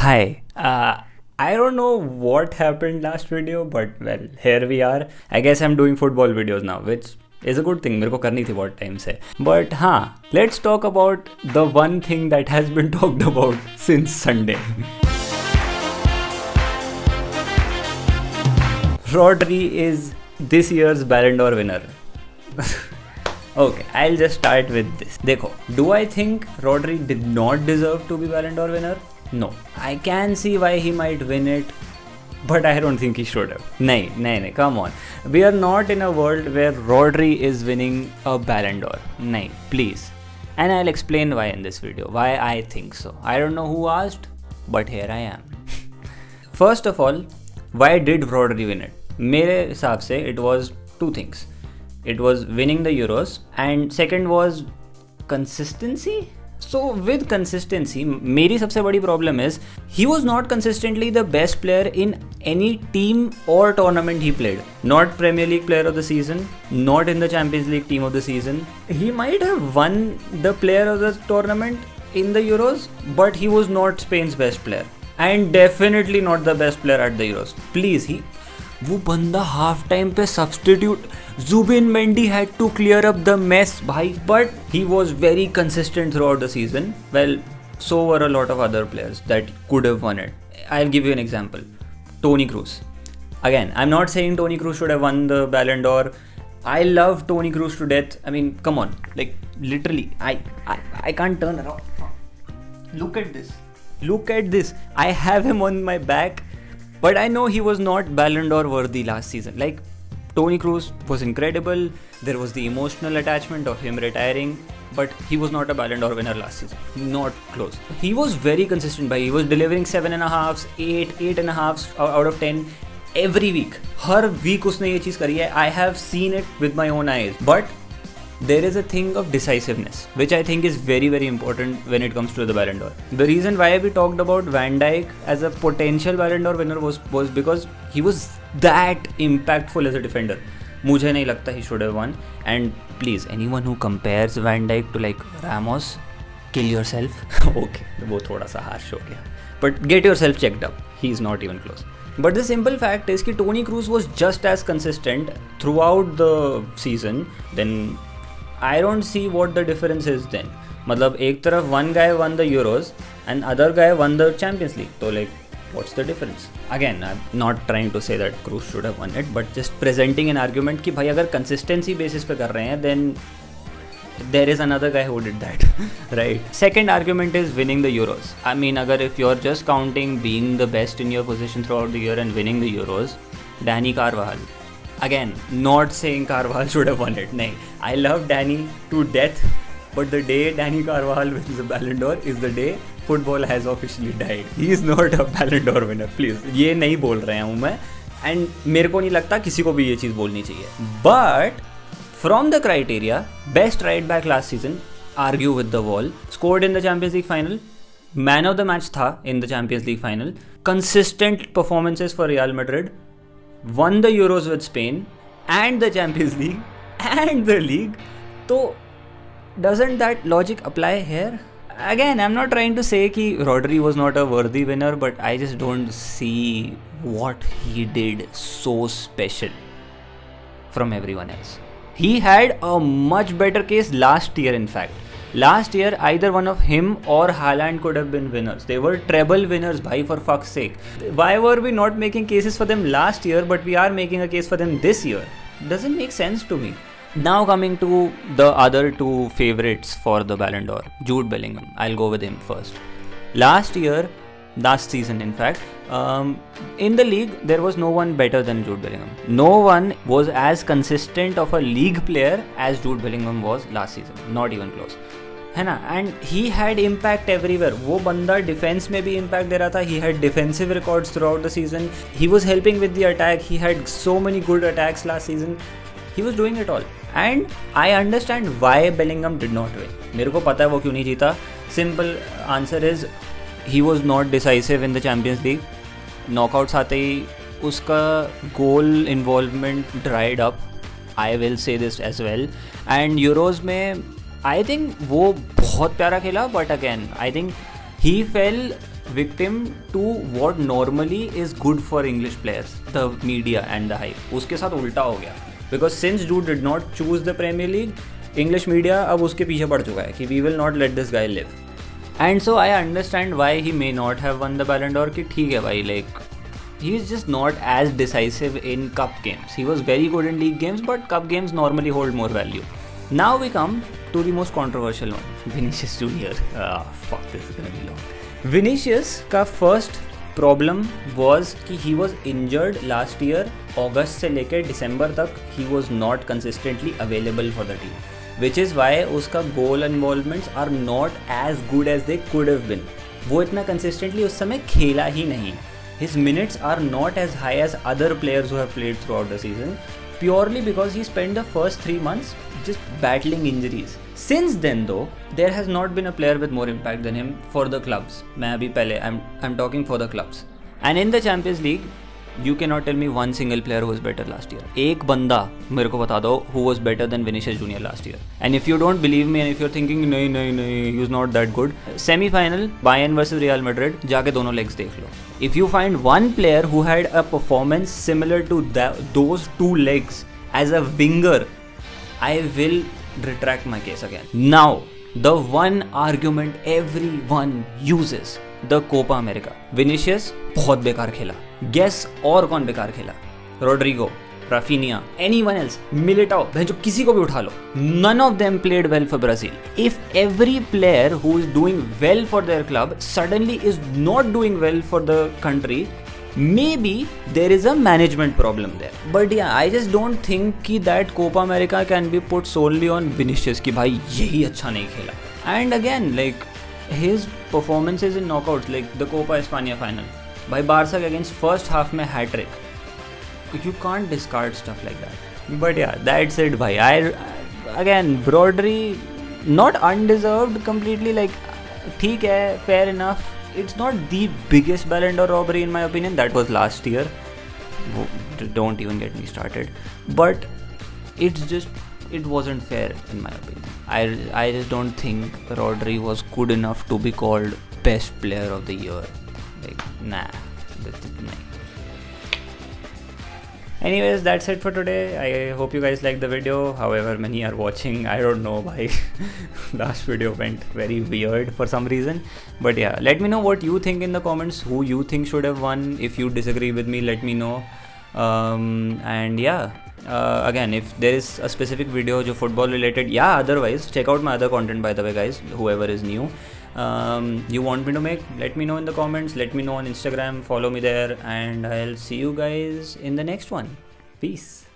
Hi. I don't know what happened last video, but well, here we are. I guess I'm doing football videos now, which is a good thing. मेरे को करनी थी बहुत time से. But हाँ, let's talk about the one thing that has been talked about since Sunday. Rodri is this year's Ballon d'Or winner. Okay, I'll just start with this. देखो, do I think Rodri did not deserve to be Ballon d'Or winner? No. I can see why he might win it, but I don't think he should have. No, come on. We are not in a world where Rodri is winning a Ballon d'Or. No, please. And I'll explain why in this video, why I think so. I don't know who asked, but here I am. First of all, why did Rodri win it? मेरे हिसाब से it was two things. It was winning the Euros and second was consistency. So with consistency, मेरी सबसे बड़ी problem is he was not consistently the best player in any team or tournament he played. Not Premier League player of the season, not in the Champions League team of the season. He might have won the player of the tournament in the Euros, but he was not Spain's best player. And definitely not the best player at the Euros. Please, वो बंदा half time पे substitute Zubin Mendy had to clear up the mess भाई, but he was very consistent throughout the season. Well, so were a lot of other players that could have won it. I'll give you an example. Toni Kroos. Again, I'm not saying Toni Kroos should have won the Ballon d'Or. I love Toni Kroos to death. I mean, come on, like literally, I can't turn around. Look at this. Look at this. I have him on my back, but I know he was not Ballon d'Or worthy last season. Like, Toni Kroos was incredible. There was the emotional attachment of him retiring, but he was not a Ballon d'Or winner last season. Not close. He was very consistent. He was delivering 7.5, 8.5 out of 10 every week. Her week उसने ये चीज़ करी है. I have seen it with my own eyes. But there is a thing of decisiveness, which I think is very, very important when it comes to the Ballon d'Or. The reason why we talked about Van Dijk as a potential Ballon d'Or winner was because he was that impactful as a defender. मुझे नहीं लगता he should have won. And please, anyone who compares Van Dijk to like Ramos, kill yourself. Okay, वो थोड़ा सा harsh हो गया. But get yourself checked up. He is not even close. But the simple fact is कि Toni Kroos was just as consistent throughout the season. Then I don't see what the difference is then. मतलब एक तरफ one guy won the Euros and other guy won the Champions League. So like, what's the difference? Again, I'm not trying to say that Kroos should have won it, but just presenting an argument कि भाई अगर consistency basis पे कर रहे हैं, then there is another guy who did that, right? Second argument is winning the Euros. I mean, अगर if you're just counting being the best in your position throughout the year and winning the Euros, Danny Carvajal. Again, not saying Carvajal should have won it. No, I love Danny to death, but the day Danny Carvajal wins the Ballon d'Or is the day football has officially died. He is not a Ballon d'Or winner. Please, ये नहीं बोल रहा हूँ मैं, and मेरे को नहीं लगता किसी को भी ये चीज़ बोलनी चाहिए. But from the criteria, best right back last season, argue with the wall, scored in the Champions League final, man of the match था in the Champions League final, consistent performances for Real Madrid, won the Euros with Spain and the Champions League and the league. So doesn't that logic apply here? Again, I'm not trying to say कि Rodri was not a worthy winner, but I just don't see what he did so special from everyone else. He had a much better case last year, in fact. Last year, either one of him or Haaland could have been winners. They were treble winners, bhai, for fuck's sake. Why were we not making cases for them last year, but we are making a case for them this year? Doesn't make sense to me. Now coming to the other two favorites for the Ballon d'Or, Jude Bellingham. I'll go with him first. Last season in fact, in the league, there was no one better than Jude Bellingham. No one was as consistent of a league player as Jude Bellingham was last season. Not even close. है ना? And he had impact everywhere. वो बंदा defense में भी impact दे रहा था. He had defensive records throughout the season. He was helping with the attack. He had so many good attacks last season. He was doing it all. And I understand why Bellingham did not win. मेरे को पता है वो क्यों नहीं जीता. Simple answer is he was not decisive in the Champions League. Knockouts आते ही उसका goal involvement dried up. I will say this as well. And Euros में I think वो बहुत प्यारा खेला, but again I think he fell victim to what normally is good for English players, the media and the hype. उसके साथ उल्टा हो गया, because since Jude did not choose the Premier League, English media अब उसके पीछे पड़ चुका है कि we will not let this guy live. And so I understand why he may not have won the Ballon d'Or. कि ठीक है भाई, like he is just not as decisive in cup games. He was very good in league games, but cup games normally hold more value. Now we come to the most controversial one, Vinicius Jr. Fuck, this is gonna be long. Vinicius का first problem was कि he was injured last year. August से लेकर December तक he was not consistently available for the team, which is why उसका goal involvements are not as good as they could have been. वो इतना consistently उस समय खेला ही नहीं. His minutes are not as high as other players who have played throughout the season, purely because he spent the first 3 months just battling injuries. Since then though, there has not been a player with more impact than him for the clubs. मैं अभी पहले I'm talking for the clubs. And in the Champions League, you cannot tell me one single player who was better last year. एक बंदा मेरे को बता दो who was better than Vinicius Jr last year. And if you don't believe me and if you're thinking नहीं he was not that good, semi-final Bayern versus Real Madrid, जाके दोनों legs देख लो. If you find one player who had a performance similar to those two legs as a winger, I will retract my case again. Now, the one argument everyone uses, the Copa America. Vinicius बहुत बेकार खेला. Guess और कौन बेकार खेला? Rodrigo, Rafinha, anyone else, Militao, जो किसी को भी उठा लो. None of them played well for Brazil. If every player who is doing well for their club suddenly is not doing well for the country, maybe there is a management problem there. But yeah, I just don't think that Copa America can be put solely on Vinicius कि भाई यही अच्छा नहीं खेला. And again, like his performances in knockouts, like the Copa España final, by Barca against first half में hat trick. You can't discard stuff like that. But yeah, that's it bhai. Again, Rodri, not undeserved completely, like ठीक है, fair enough. It's not the biggest Ballon d'Or robbery in my opinion. That was last year. Don't even get me started. But it wasn't fair in my opinion. I just don't think Rodri was good enough to be called best player of the year. Like, nah. Anyways, that's it for today. I hope you guys liked the video. However many are watching, I don't know why. Last video went very weird for some reason. But yeah, let me know what you think in the comments. Who you think should have won. If you disagree with me, let me know. And yeah, again, if there is a specific video jo football related, yeah, otherwise check out my other content, by the way guys, whoever is new. You want me to make, let me know in the comments. Let me know on Instagram, follow me there, and I'll see you guys in the next one. Peace.